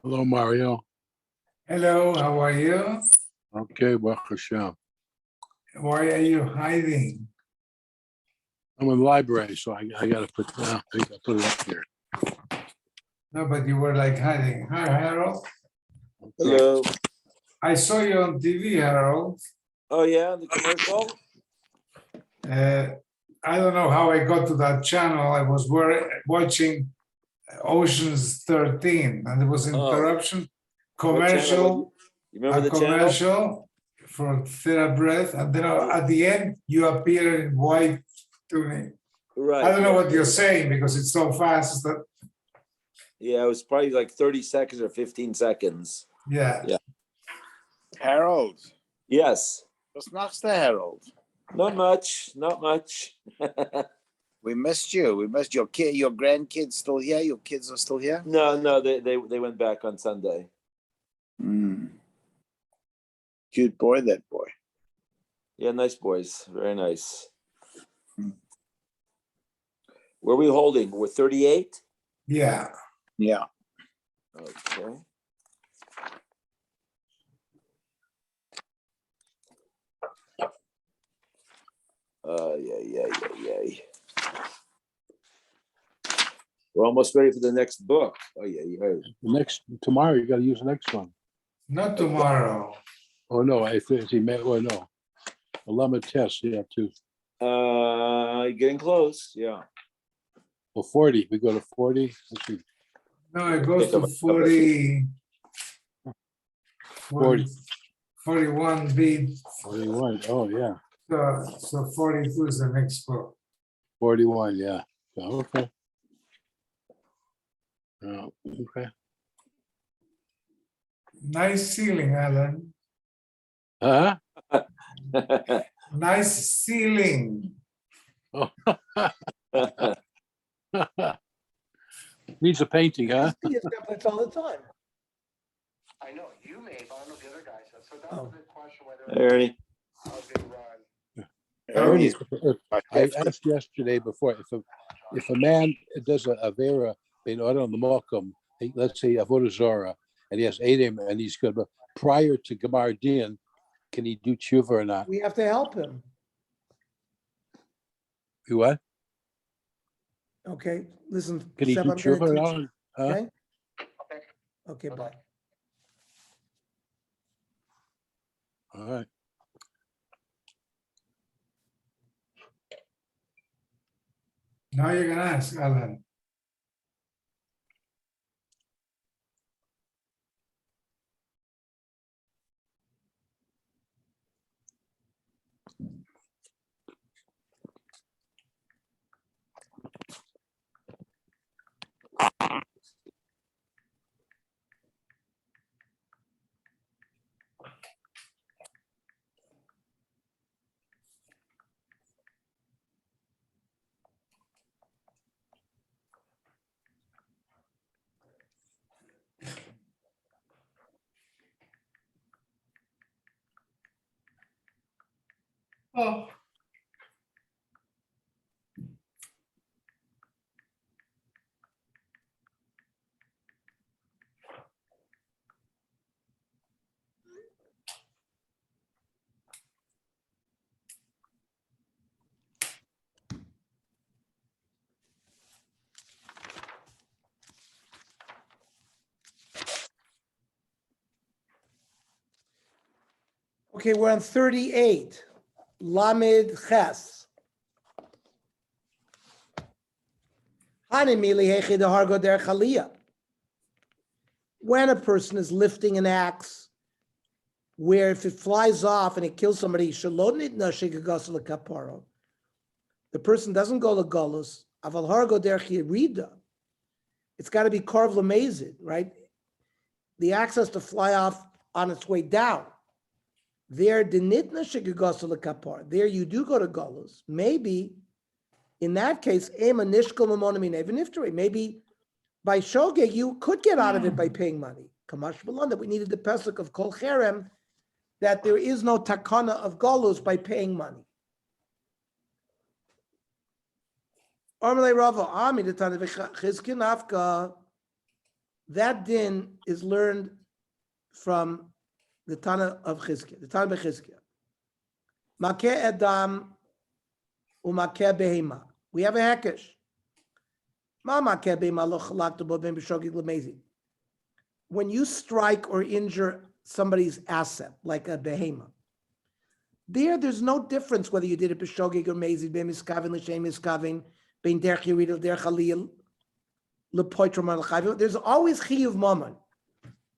Hello, Mario. Hello, how are you? Okay, Baruch Hashem. Why are you hiding? I'm in the library, so I got to put it up here. No, but you were like hiding. Hi, Harold. Hello. I saw you on TV, Harold. Oh yeah, the commercial. I don't know how I got to that channel. I was watching Ocean's 13, and there was an interruption. Commercial. You remember the commercial for TheraBreath, and then at the end you appear in white tunic. Right. I don't know what you're saying because it's so fast that. Yeah, it was probably like 30 seconds or 15 seconds. Yeah. Harold. Yes. What's next to Harold? Not much. Not much. We missed you. We missed your kid. Your grandkids still here? Your kids are still here? No, they went back on Sunday. Cute boy, that boy. Yeah, nice boys. Very nice. Where are we holding? We're 38? Yeah. Yeah. Okay. Yeah. We're almost ready for the next book. Oh, yeah. Tomorrow, you got to use the next one. Not tomorrow. Oh, no, I think he meant, oh, no. A lemon test, yeah, too. Getting close, yeah. Well, 40, we go to 40. Let's see. No, it goes to 40, 41B. 41, oh, yeah. So 42 is the next book. 41, yeah. Oh, okay. Oh, okay. Nice ceiling, Alan. Huh? Nice ceiling. Oh. Needs a painting, huh? It's templates all the time. I know you may, but I don't know if the other guys have. So that's a good question whether Ernie. how they run. Ernie's I asked yesterday before if a man does a avera in order on the malkum, let's say avodah zara, and he has Adam and he's good, prior to Gemar Din, can he do tshuva or not? We have to help him. You what? Okay, listen. Can he Seb, do I'm gonna tshuva or teach not? you, Huh? Okay, Okay. okay, bye. All right. Now you're gonna ask, Alan. Oh. Okay, we're on 38. Lamed Ches. When a person is lifting an axe, where if it flies off and it kills somebody, the person doesn't go to Golus, it's got to be carved lamazid, right? The axe has to fly off on its way down. There, there you do go to Golus. Maybe in that case, maybe by shogeg you could get out of it by paying money. Kamash Balan, that we needed the pesach of Kol Cherem, that there is no takana of Golus by paying money. That din is learned from the Tana of Chizkiah, the Tana of Chizkiah. Makeh Adam umakeh behema. We have a hekesh. When you strike or injure somebody's asset, like a behema, there's no difference whether you did it b'shogig or mezid, b'miskavin l'shem miskavin, b'in derech yirid or derech aliyah, l'poitrom al-chayv. There's always chiyuv mammon.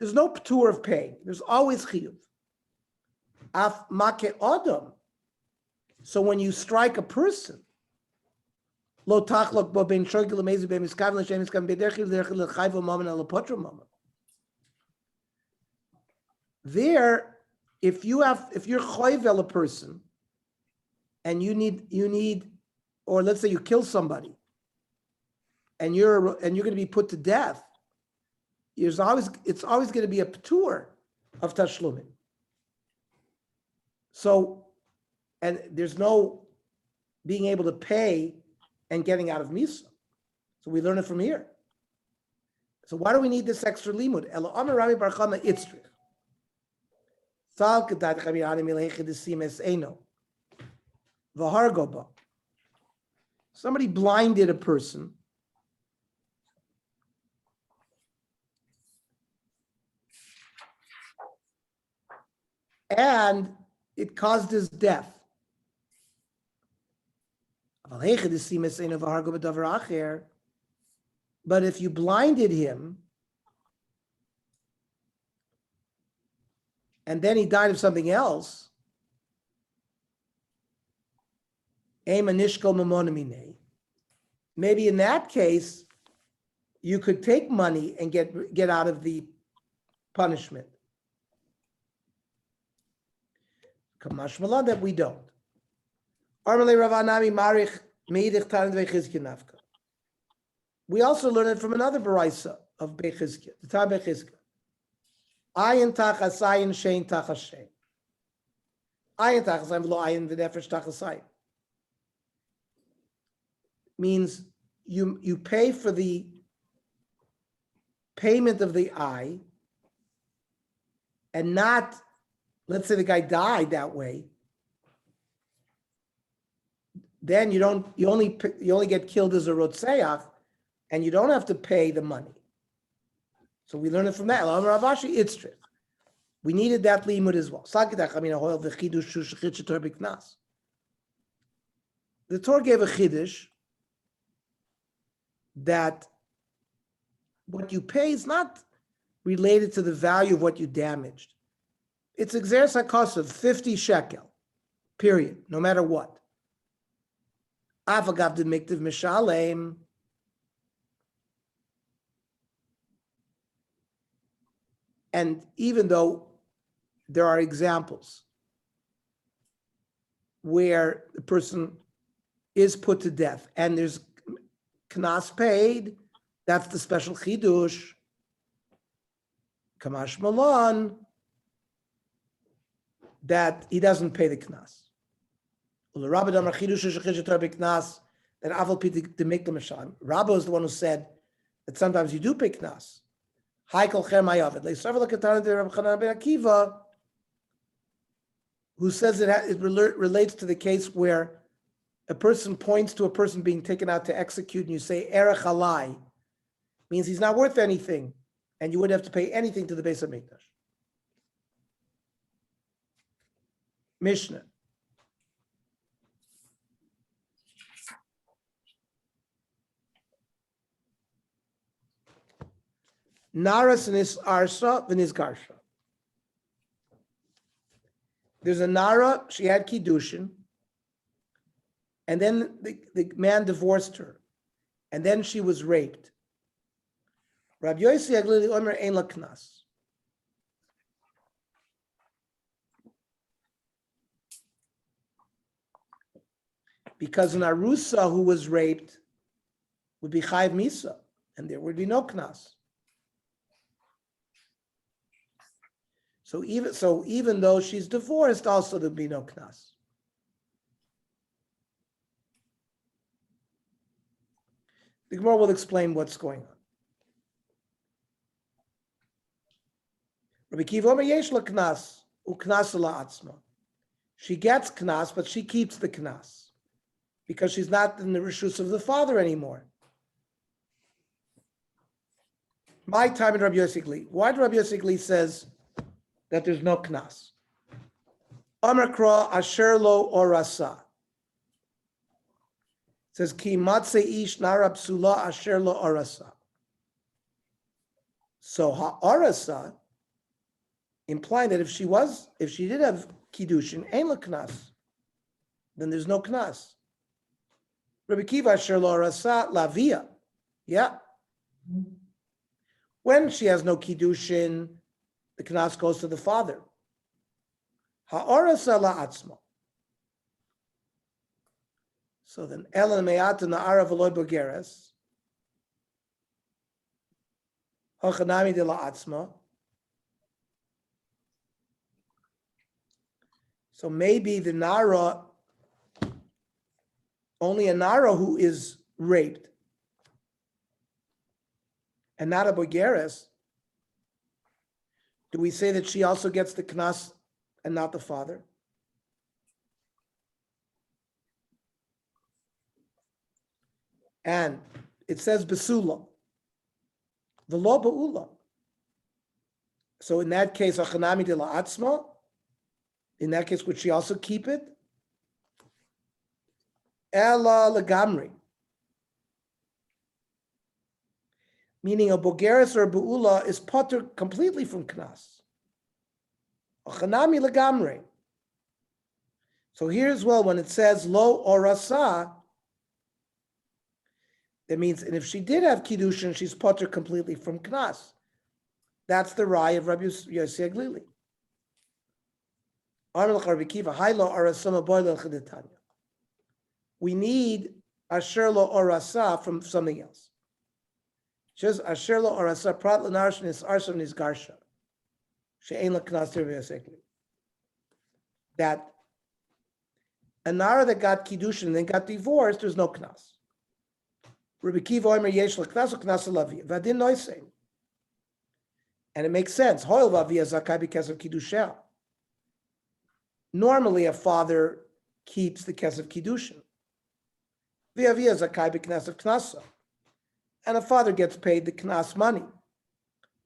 There's no p'tur of paying. There's always chiyuv. Af make adam. So when you strike a person, lo tachlok bo b'in shogig l'mezid, b'miskavin l'shem miskavin, b'in derech yirid derech l'chayv mammon al l'poitrom mammon. There, if you're choyvel a person, and you need, or let's say you kill somebody, and you're going to be put to death, it's always going to be a p'tur of tashlumin. So, and there's no being able to pay and getting out of misa. So we learn it from here. So why do we need this extra limud? Elo Amar Rami Bar Chama Itzrich. Somebody blinded a person and it caused his death. But if you blinded him and then he died of something else, maybe in that case, you could take money and get out of the punishment. Kamashmalan that we don't. We also learn it from another baraisa of Bechizkiah, the time Bechizkiah. Ayin tachas ayin, shein tachas shein. Ayin tachas ayin, v'lo ayin v'nefesh tachas ayin. Means you pay for the payment of the eye, and not, let's say the guy died that way, then you only get killed as a rotzeach, and you don't have to pay the money. So we learn it from that. We needed that limud as well. The Torah gave a chiddush that what you pay is not related to the value of what you damaged. It's exeres hakosov, 50 shekel, period, no matter what. Avagav de miktiv mishalem. And even though there are examples where the person is put to death and there's knas paid, that's the special chidush. Kamash Malon, that he doesn't pay the knas. That Aval Piti to make the Masham. Rabbo is the one who said that sometimes you do pay knas. Haikal Chermayavid. Akiva, who says it relates to the case where a person points to a person being taken out to execute, and you say erech halai, means he's not worth anything, and you wouldn't have to pay anything to the Beis HaMikdash. Mishnah. Naras v'nis arsa v'nis garsha. There's a Nara, she had Kiddushin, and then the man divorced her, and then she was raped. Rabbi Yossi Aglili Omer ein la knas. Because an Arusa who was raped would be Chayiv Misa, and there would be no knas. So even though she's divorced, also there'd be no knas. The Gemara will explain what's going on. Rabbi Kiva Omer yesh la knas, uknas la atzma. She gets knas, but she keeps the knas because she's not in the rishus of the father anymore. My time in Rabbi Yossi Gli. Why do Rabbi Yossi Gli says that there's no knas? Amar kra asher lo orasa. It says ki matze ish nara psula asher lo orasa. So ha-orasa, implying that if she did have kiddushin, ein la knas, then there's no knas. Rabbi Kiva asher lo orasa lavia. Yeah. When she has no kiddushin, the knas goes to the father. Ha'orasa la'atzma. So then, Ela me'ata na'ara v'loy bogeres. Hachanami de la'atzma. So maybe the nara, only a nara who is raped, and not a bogeres, do we say that she also gets the knas and not the father? And it says besula, the law ba'ula. So in that case, achanami de la'atzma, in that case, would she also keep it? Ela legamri. Meaning a bogeres or a be'ula is potter completely from knas. Achanami legamre. So here as well, when it says lo orasa, that means, and if she did have kiddushin, she's potter completely from knas. That's the rai of Rabbi Yossi Aglili. We need asher lo orasa from something else. Just asher lo orasa prat l'narsh nis arsav nis garsha she'ein l'knas tirvei. That a nara that got kiddushin and then got divorced, there's no knas. Rabbi Kiva Omer yesh l'knas u'knas l'lavia v'adin noisein. And it makes sense. Hoil v'avia zakai b'kesef kiddusha. Normally, a father keeps the kesef kiddushin. V'avia zakai b'knesef knasa. And a father gets paid the knas money.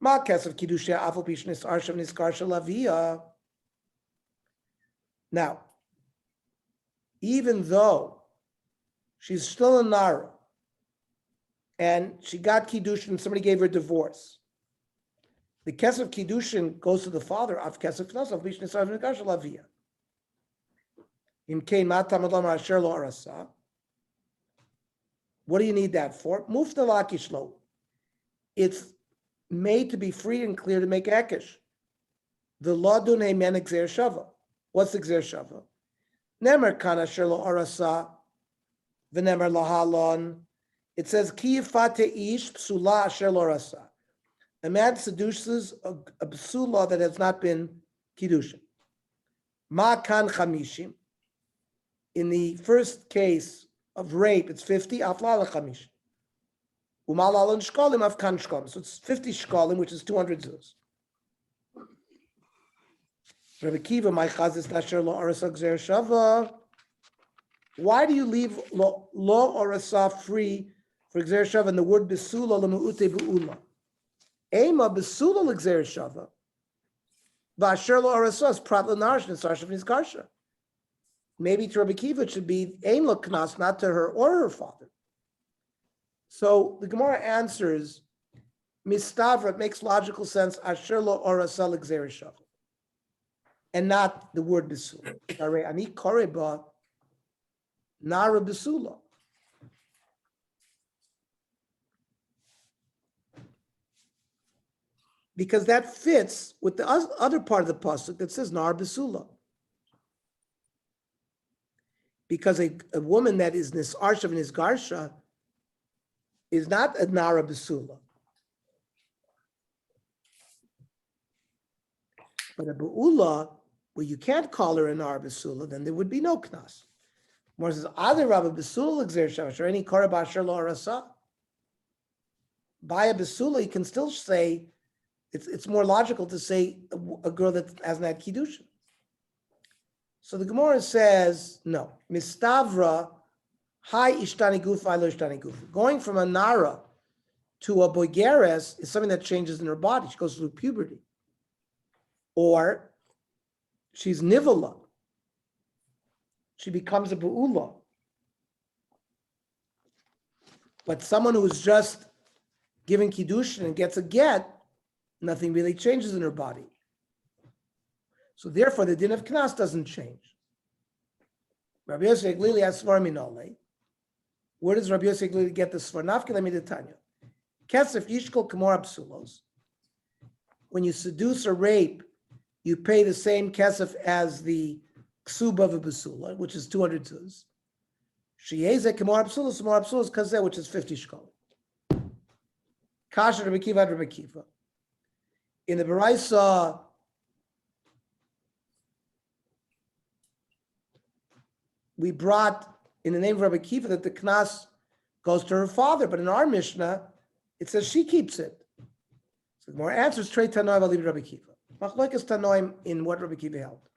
Ma kesef kiddusha afal pishnis arshav niskarsha lavia. Now, even though she's still a nara, and she got kiddushin, somebody gave her divorce, the kesef kiddushin goes to the father of kesef knas of bishnis arshav niskarsha lavia. What do you need that for? Mufta lakishlo. It's made to be free and clear to make ekesh. The law dunei men exer shava. What's exer shava? Nemer kana sherlo arasa. V'nemer lahalon. It says ki yifate ish psula asher lo arasa. A man seduces a psula that has not been kiddushin. Ma kan chamishim. In the first case of rape, it's 50, afla l'chamish. Umal alon shkolim av kan shkolim. So it's 50 shkolim, which is 200 zuz. Rabbi Kiva, my chazis nasher lo arasa gzer shava. Why do you leave lo arasa free for gzer shava and the word besula l'mu'ute bu'ula? Ema besula l'gzer shava. V'asher lo arasa is prat l'narish n'sarshav nizkarsha. Maybe to Rabbi Kiva it should be ein lo knas, not to her or her father. So the Gemara answers, mistavra, it makes logical sense, asher lo arasa l'gzer shava, and not the word besula. Ani koreba nara besula. Because that fits with the other part of the pasuk that says nara besula. Because a woman that is nisarshav and nisgarsha is not a nara besula. But a be'ula, where you can't call her a nara besula, then there would be no knas. More says, other rabba besula exer shavash, or any korah b'asher lo arasa. By a besula, you can still say, it's more logical to say a girl that hasn't had kiddushin. So the Gemara says, no, mistavra, hi ishtani gufa, lo ishtani gufa. Going from a nara to a boigeres is something that changes in her body. She goes through puberty. Or she's nivola. She becomes a be'ula. But someone who's just giving kiddushin and gets a get, nothing really changes in her body. So therefore, the din of knas doesn't change. Rabbi Yosef Glili has svar minole. Where does Rabbi Yosef Glili get the svar? Nafke lemidetanya. Kesef yishkol kamor absulos. When you seduce or rape, you pay the same kesef as the ksuba of a basula, which is 200 zuz. Sheyeze kamor absulos kazeh, which is 50 shkol. Kasha Rabbi Kiva Rabbi Kiva. In the Baraisa, we brought in the name of Rabbi Kiva that the knas goes to her father, but in our Mishnah, it says she keeps it. So the more answers, Trey Tanoim, I'll leave Rabbi Kiva. Machlokes Tanoim in what Rabbi Kiva held.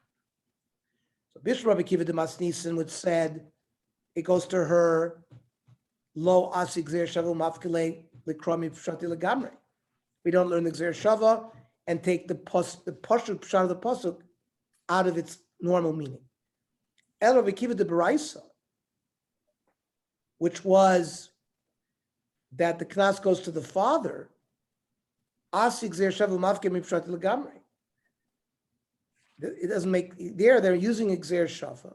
So Bishop Rabbi Kiva de Masnisen would said it goes to her lo asik gzer shava mafkele likromi pshati legamre. We don't learn the gzer shava and take the pashut pshat of the pasuk out of its normal meaning. El Rabbi Kiva de Baraisa, which was that the knas goes to the father, asik gzer shava mafkele pshati legamre. It doesn't make they're using exer shafa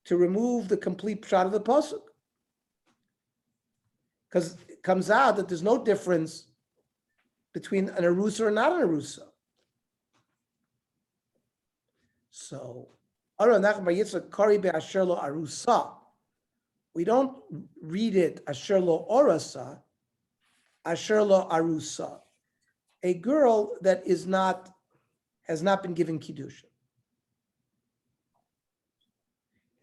to remove the complete pshat of the pasuk, because it comes out that there's no difference between an arusa or not an arusa. So, we don't read it asher lo orasa, asher lo arusa, a girl that has not been given kiddushin.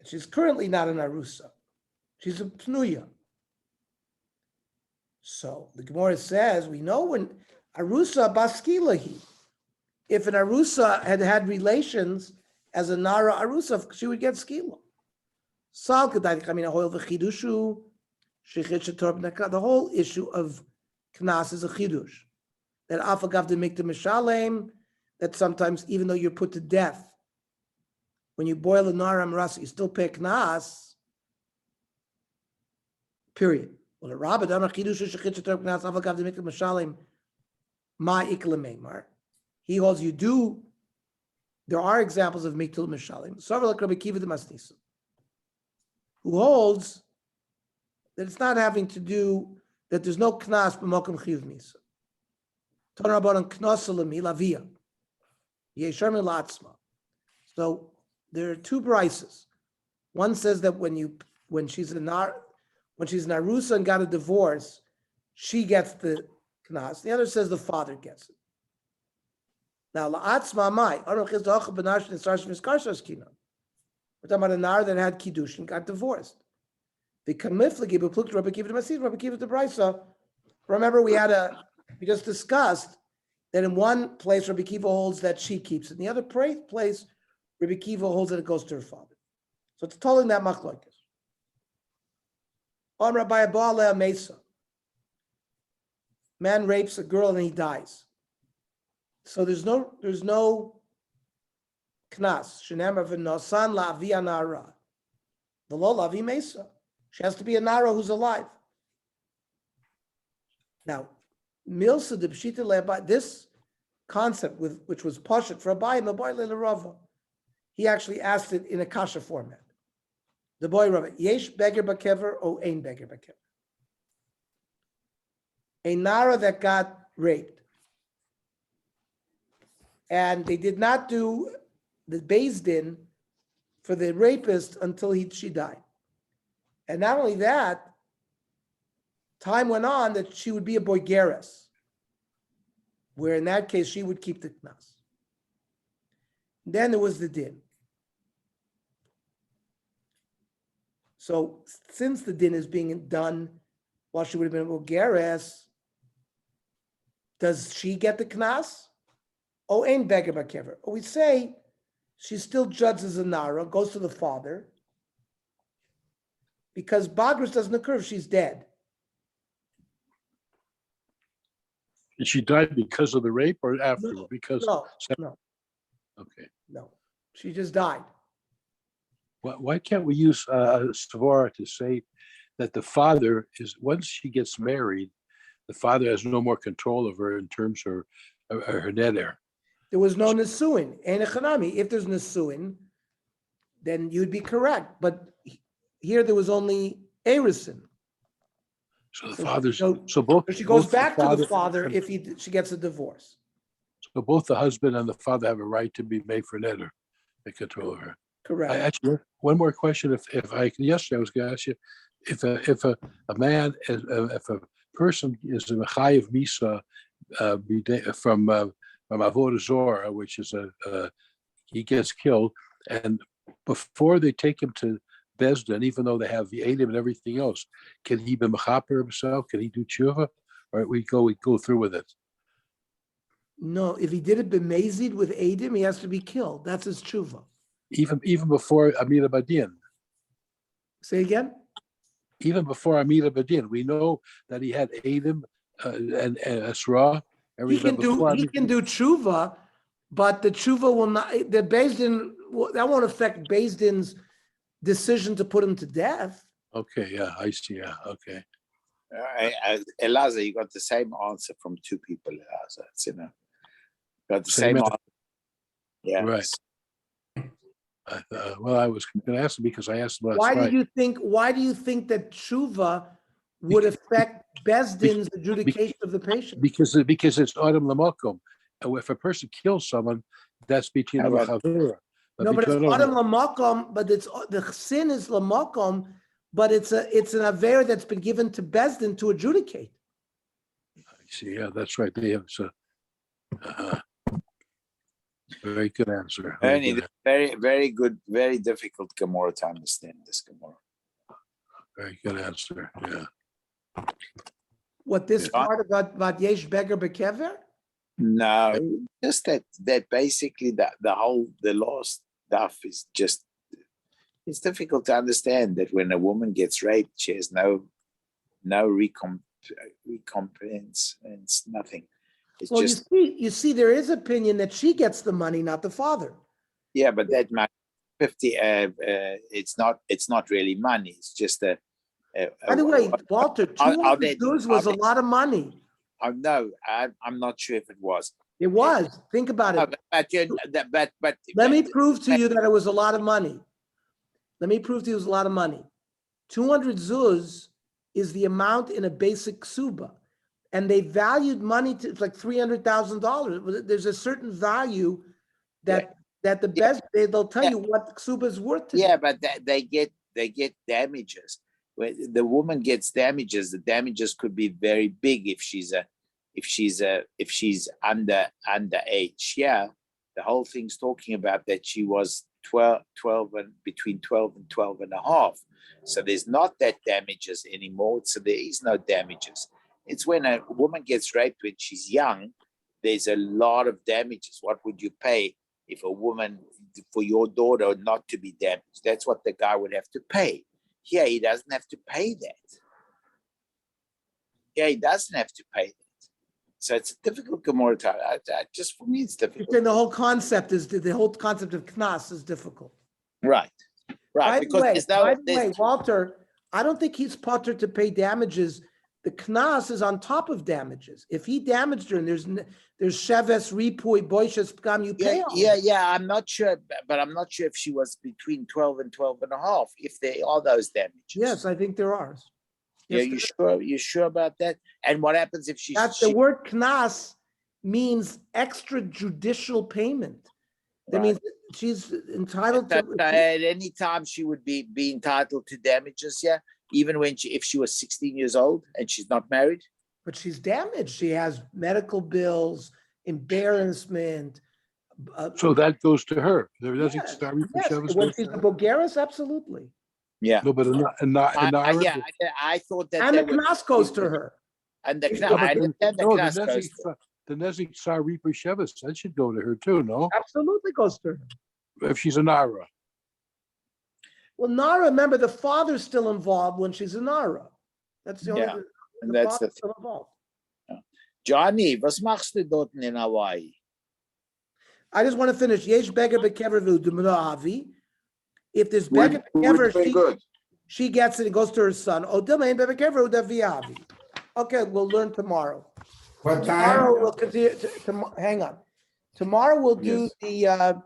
She's currently not an arusa. She's a pnuya. So the Gemara says, we know when Arusa baskilahi. If an Arusa had had relations as a Nara Arusa, she would get skila. The whole issue of knas is a chidush. That afagav de mikta mishalem, that sometimes even though you're put to death, when you boil a Nara Marasa, you still pay knas. Period. Well, the Rabbah Damar chidush shechit shetorb knas afagav de mikta mishalem ma ikla meimar. He holds you do. There are examples of miktul mishalim. Savar like Rabbi Kiva de Masnisa, who holds that it's not having to do, that there's no knas b'mokum chiv misa. Ton rabbanon knas l'mi lavia yesher min la'atzma. So there are two brises. One says that when she's an arusa and got a divorce, she gets the knas. The other says the father gets it. Now, la'atzma mai. We're talking about a nar that had kiddush and got divorced. The kamiflagi b'plukta Rabbi Kiva de Masnisa, Rabbi Kiva de Brisa. Remember, we just discussed that in one place Rabbi Kiva holds that she keeps it. In the other place, Rabbi Kiva holds that it goes to her father. So it's totally that machlokes. On Rabbi Abba Mesa, man rapes a girl and he dies. So there's no knas. Shenemar v'nosan la'avi anara. The lo la'avi mesa. She has to be a nara who's alive. Now, milsa de b'shita le'abai, this concept which was poshet for Abai and the boy le'lerava, he actually asked it in a kasha format. The boy Rava, yesh beggar bakever or ein beggar bakever. A nara that got raped. And they did not do the Beis Din for the rapist until she died. And not only that, time went on that she would be a boigeres, where in that case she would keep the knas. Then there was the din. So since the din is being done while she would have been a boigeres, does she get the knas? Oh, ain't beggar bakever. We say she still judged as a nara, goes to the father, because bagrus doesn't occur if she's dead. And she died because of the rape or after? No, Because no, okay. no. She just died. Why can't we use Svara to say that the father is, once she gets married, the father has no more control of her in terms of her neder? There was no nesuin, ain't a chanami. If there's nesuin, then you'd be correct. But here there was only erison. So the father's, So both. she goes both back to the father if she gets a divorce. So both the husband and the father have a right to be made for neder, they control her. Correct. Actually, one more question. If I yesterday I was going to ask you, if a person is a chayiv misa from Avodah Zorah, which is he gets killed, and before they take him to Beis Din, even though they have the Eidim and everything else, can he be mechaper himself? Can he do tshuva, or we go through with it? No, if he did it b'mezid with Adim, he has to be killed. That's his tshuva. Even before Amida Badin. Say again? Even before Amida Badin, we know that he had Eidim and Esra. He can do tshuva, but the tshuva will not. The Beis Din that won't affect Beis Din's decision to put him to death. Okay, yeah, I see. Yeah, okay. Elazar, you got the same answer from two people, Elazar. Got the same answer. Yeah. Right. Well, I was going to ask him because I asked him last Why night. do you think that tshuva would affect Beis Din's adjudication of the patient? Because it's Adam Lamakom. If a person kills someone, that's between the Chavura. No, but it's Adam Lamakom, but it's the sin is Lamakom, but it's an aver that's been given to Beis Din to adjudicate. I see, yeah, that's right. They have very good answer. Very good, very difficult Gemara to understand this Gemara. Very good answer. Yeah. What, this Yeah. part about Yesh Beggar Bekever? No, just that basically the last stuff is just, it's difficult to understand that when a woman gets raped, she has no recompense, and it's nothing. It's Well, just, you see, there is opinion that she gets the money, not the father. yeah, but that money, 50, it's not really money. It's just a By the way, Walter, are 200 they- dues was a lot of money. no, I'm not sure if it was. It was. Think about No, it. but Let me prove to you that it was a lot of money. Let me prove to you it was a lot of money. 200 zuz is the amount in a basic suba. And they valued money to, it's like $300,000. There's a certain value that the best, they'll tell you what suba is worth to yeah, them. but they get damages. When the woman gets damages, the damages could be very big if she's underage. Yeah, the whole thing's talking about that she was 12 and between 12 and 12 and a half. So there's not that damages anymore. So there is no damages. It's when a woman gets raped when she's young, there's a lot of damages. What would you pay if a woman, for your daughter not to be damaged? That's what the guy would have to pay. Here, he doesn't have to pay that. Yeah, he doesn't have to pay that. So it's a difficult Gemara. Just for me, it's difficult. Then the whole concept of knas is difficult. Right. By Because the way, Walter, I don't think he's potter to pay damages. The knas is on top of damages. If he damaged her and there's sheves, ripui, boishes, pgam, you pay all. Yeah. I'm not sure, but I'm not sure if she was between 12 and 12 and a half, if there are those damages. Yes, I think there are. Yeah, Yes, you sure about that? And what happens if she? That's the word knas means extrajudicial payment. That means she's entitled to. At any time she would be entitled to damages, yeah, even if she was 16 years old and she's not married. But she's damaged. She has medical bills, embarrassment. So that goes to her. There doesn't Yes, start yes. When she's a Bulgaris, absolutely. Yeah. No, but I thought that. And the knas goes to her. And the No, I but understand the knas goes to the Nezik Tsar Reaper Shevis, that should go to her too, no? Absolutely goes to her. If she's a Nara. Well, Nara, remember, the father's still involved when she's a Nara. That's the only. Yeah, and the that's father's still involved. Johnny, was machst du dort in Hawaii? I just want to finish. Yesh beggar bekever v'udumravi. If there's beggar bekever, she gets it and goes to her son. Odomain bekever udaviavi. Okay, we'll learn tomorrow. What Tomorrow time? we'll continue. Hang on. Tomorrow we'll do the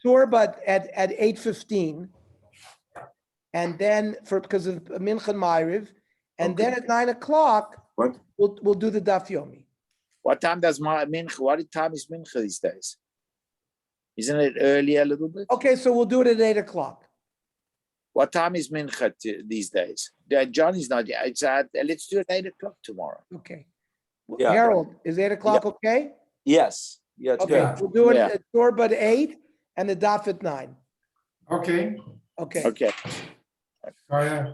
tour, but at 8:15, and then because of Mincha and Ma'ariv, and then at 9 o'clock, we'll do the Daf Yomi. What time does Mincha? What time is Mincha these days? Isn't it earlier a little bit? Okay, so we'll do it at 8 o'clock. What time is Mincha these days? Johnny's not yet. Let's do it 8 o'clock tomorrow. Okay. Yeah. Harold, is 8 o'clock okay? Yes. Yeah, it's Okay, good. we'll do it Yeah. at tour, but 8 and the Daf at 9. Okay. Okay. Okay. Oh, yeah.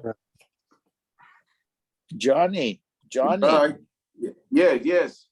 Johnny. Yes.